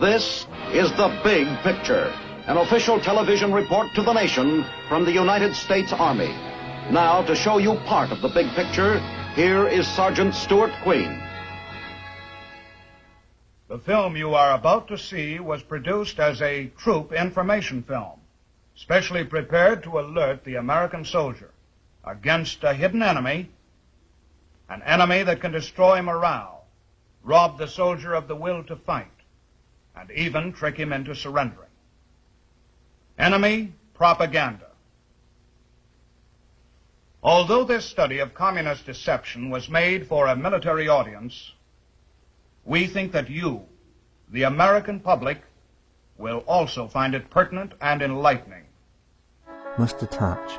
This is The Big Picture, an official television report to the nation from the United States Army. Now, to show you part of the big picture, here is Sergeant Stuart Queen. The film you are about to see was produced as a troop information film, specially prepared to alert the American soldier against a hidden enemy, an enemy that can destroy morale, rob the soldier of the will to fight, and even trick him into surrendering. Enemy propaganda. Although this study of communist deception was made for a military audience, we think that you, the American public, will also find it pertinent and enlightening. Must attach.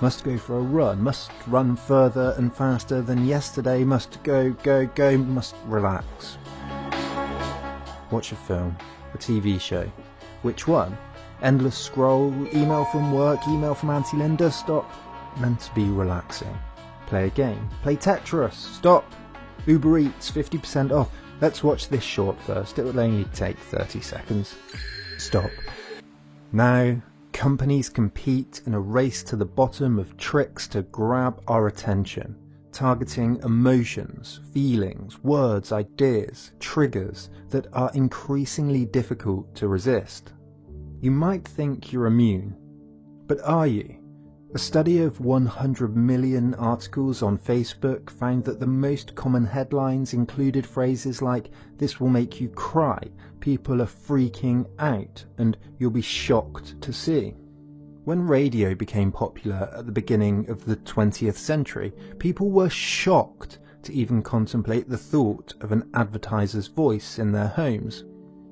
Must go for a run. Must run further and faster than yesterday. Must go, must relax. Watch a film. A TV show. Which one? Endless scroll, email from work, email from Auntie Linda. Stop. Meant to be relaxing. Play a game. Play Tetris. Stop. Uber Eats, 50% off. Let's watch this short first. It will only take 30 seconds. Stop. Now, companies compete in a race to the bottom of tricks to grab our attention, targeting emotions, feelings, words, ideas, triggers that are increasingly difficult to resist. You might think you're immune, but are you? A study of 100 million articles on Facebook found that the most common headlines included phrases like, "This will make you cry," "People are freaking out," and "You'll be shocked to see." When radio became popular at the beginning of the 20th century, people were shocked to even contemplate the thought of an advertiser's voice in their homes.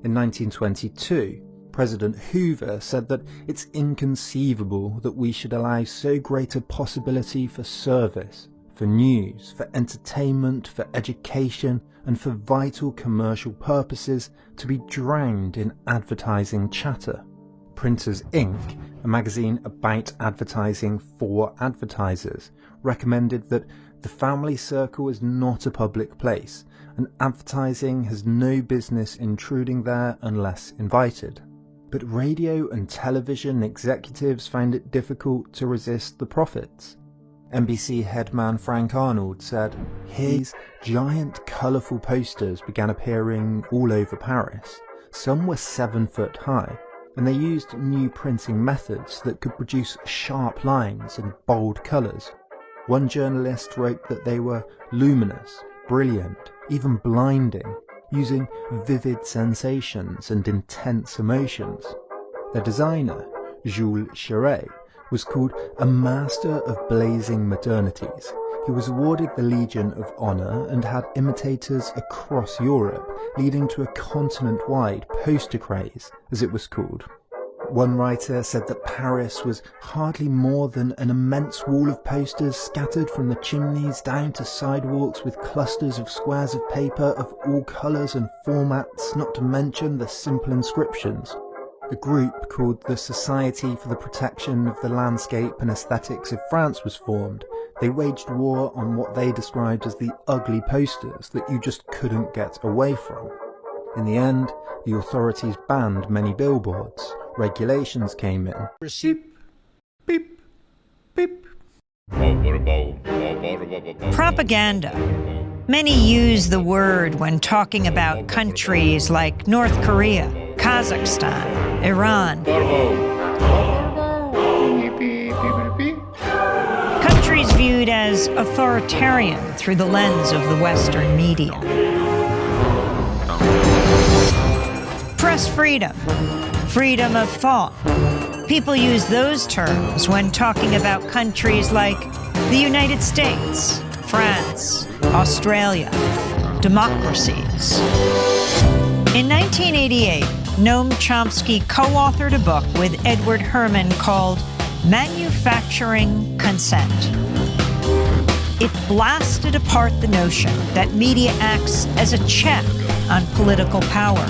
In 1922, President Hoover said that it's inconceivable that we should allow so great a possibility for service, for news, for entertainment, for education, and for vital commercial purposes to be drowned in advertising chatter. Printers Inc., a magazine about advertising for advertisers, recommended that the family circle is not a public place, and advertising has no business intruding there unless invited. But radio and television executives found it difficult to resist the profits. NBC headman Frank Arnold said, "His giant colourful posters began appearing all over Paris. Some were 7 foot high, and they used new printing methods that could produce sharp lines and bold colours. One journalist wrote that they were luminous, brilliant, even blinding, using vivid sensations and intense emotions. Their designer, Jules Chéret, was called a master of blazing modernities. He was awarded the Legion of Honor and had imitators across Europe, leading to a continent-wide poster craze, as it was called. One writer said that Paris was hardly more than an immense wall of posters scattered from the chimneys down to sidewalks with clusters of squares of paper of all colours and formats, not to mention the simple inscriptions. A group called the Society for the Protection of the Landscape and Aesthetics of France was formed. They waged war on what they described as the ugly posters that you just couldn't get away from. In the end, the authorities banned many billboards. Regulations came in. Beep, beep, beep. Propaganda. Many use the word when talking about countries like North Korea, Kazakhstan, Iran. Countries viewed as authoritarian through the lens of the Western media. Press freedom, freedom of thought. People use those terms when talking about countries like the United States, France, Australia, democracies. In 1988, Noam Chomsky co-authored a book with Edward Herman called Manufacturing Consent. It blasted apart the notion that media acts as a check on political power,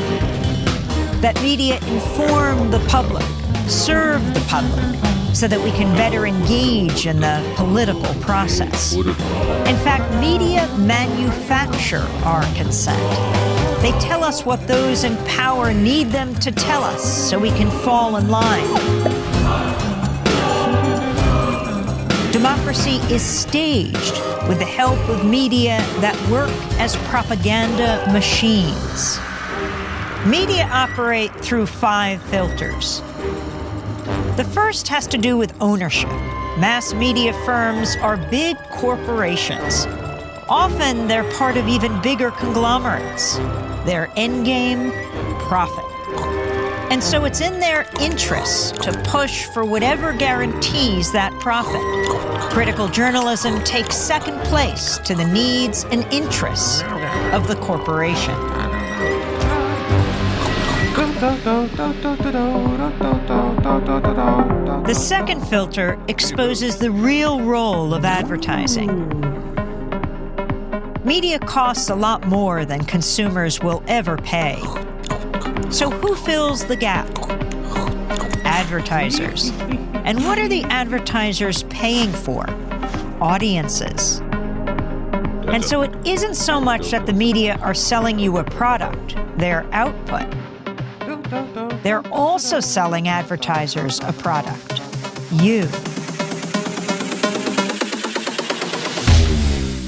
that media inform the public, serve the public, so that we can better engage in the political process. In fact, media manufacture our consent. They tell us what those in power need them to tell us so we can fall in line. Democracy is staged with the help of media that work as propaganda machines. Media operate through 5 filters. The first has to do with ownership. Mass media firms are big corporations. Often they're part of even bigger conglomerates. Their endgame, profit. And so it's in their interests to push for whatever guarantees that profit. Critical journalism takes second place to the needs and interests of the corporation. The second filter exposes the real role of advertising. Media costs a lot more than consumers will ever pay. So who fills the gap? Advertisers. And what are the advertisers paying for? Audiences. And so it isn't so much that the media are selling you a product, their output. They're also selling advertisers a product, you.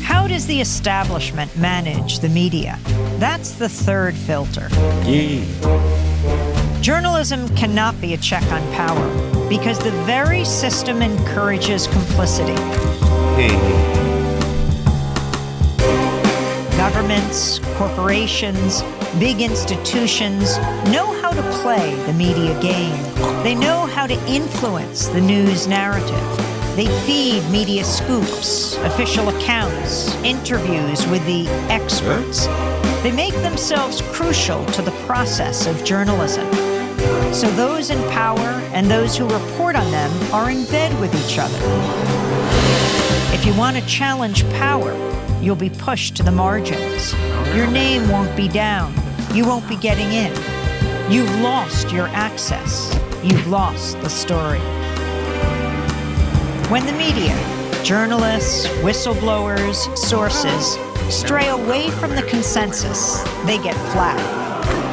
How does the establishment manage the media? That's the third filter. Journalism cannot be a check on power because the very system encourages complicity. Governments, corporations, big institutions know how to play the media game. They know how to influence the news narrative. They feed media scoops, official accounts, interviews with the experts. They make themselves crucial to the process of journalism. So those in power and those who report on them are in bed with each other. If you want to challenge power, you'll be pushed to the margins. Your name won't be down. You won't be getting in. You've lost your access. You've lost the story. When the media, journalists, whistleblowers, sources, stray away from the consensus, they get flat.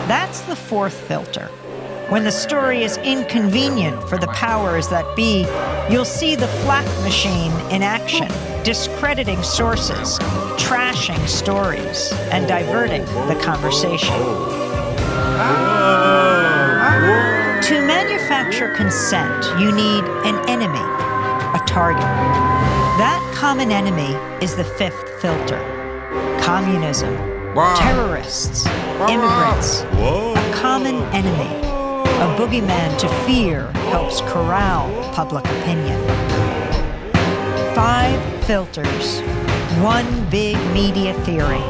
That's the fourth filter. When the story is inconvenient for the powers that be, you'll see the flak machine in action, discrediting sources, trashing stories, and diverting the conversation. To manufacture consent, you need an enemy, a target. That common enemy is the fifth filter. Communism, terrorists, immigrants, a common enemy. A boogeyman to fear helps corral public opinion. 5 filters, one big media theory.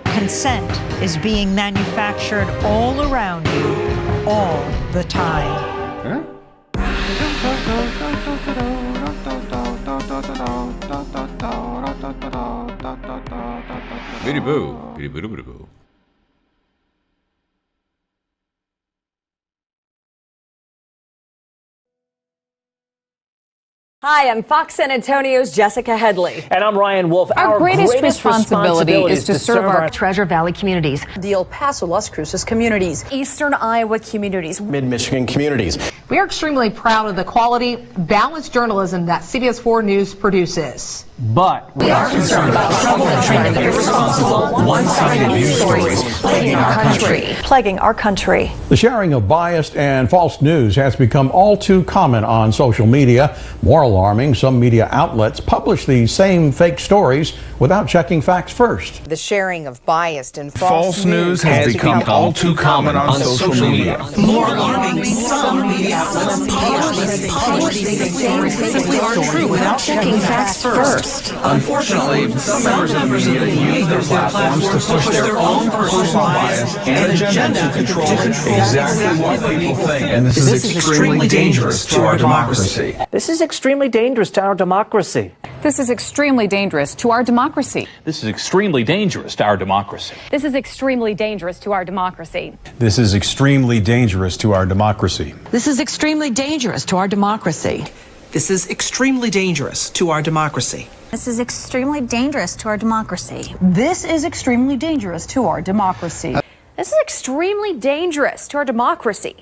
Consent is being manufactured all around you, all the time. Biddy boo, biddy boo boo boo. Hi, I'm Fox San Antonio's Jessica Headley. And I'm Ryan Wolf. Our greatest responsibility is to serve our Treasure Valley communities, the El Paso, Las Cruces communities, Eastern Iowa communities, Mid-Michigan communities. We are extremely proud of the quality, balanced journalism that CBS 4 News produces. But we are concerned about trouble and trend of irresponsible, one-sided news stories plaguing our country. plaguing our country. The sharing of biased and false news has become all too common on social media. More alarming, some media outlets publish these same fake stories without checking facts first. The sharing of biased and false news has become all too common on social media. More alarming, some media outlets publish these same stories are true without checking facts first. Unfortunately, some members of the media use their platforms to push their own personal bias and agenda to control exactly what people think. And this is extremely dangerous to our democracy. this is extremely dangerous to our democracy. This is extremely dangerous to our democracy. This is extremely dangerous to our democracy. This is extremely dangerous to our democracy. This is extremely dangerous to our democracy. This is extremely dangerous to our democracy. This is extremely dangerous to our democracy. This is extremely dangerous to our democracy. This is extremely dangerous to our democracy. This is extremely dangerous to our democracy.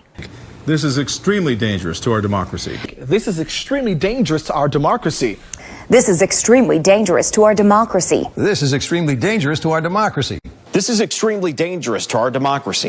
This is extremely dangerous to our democracy. This is extremely dangerous to our democracy. This is extremely dangerous to our democracy. This is extremely dangerous to our democracy. This is extremely dangerous to our democracy.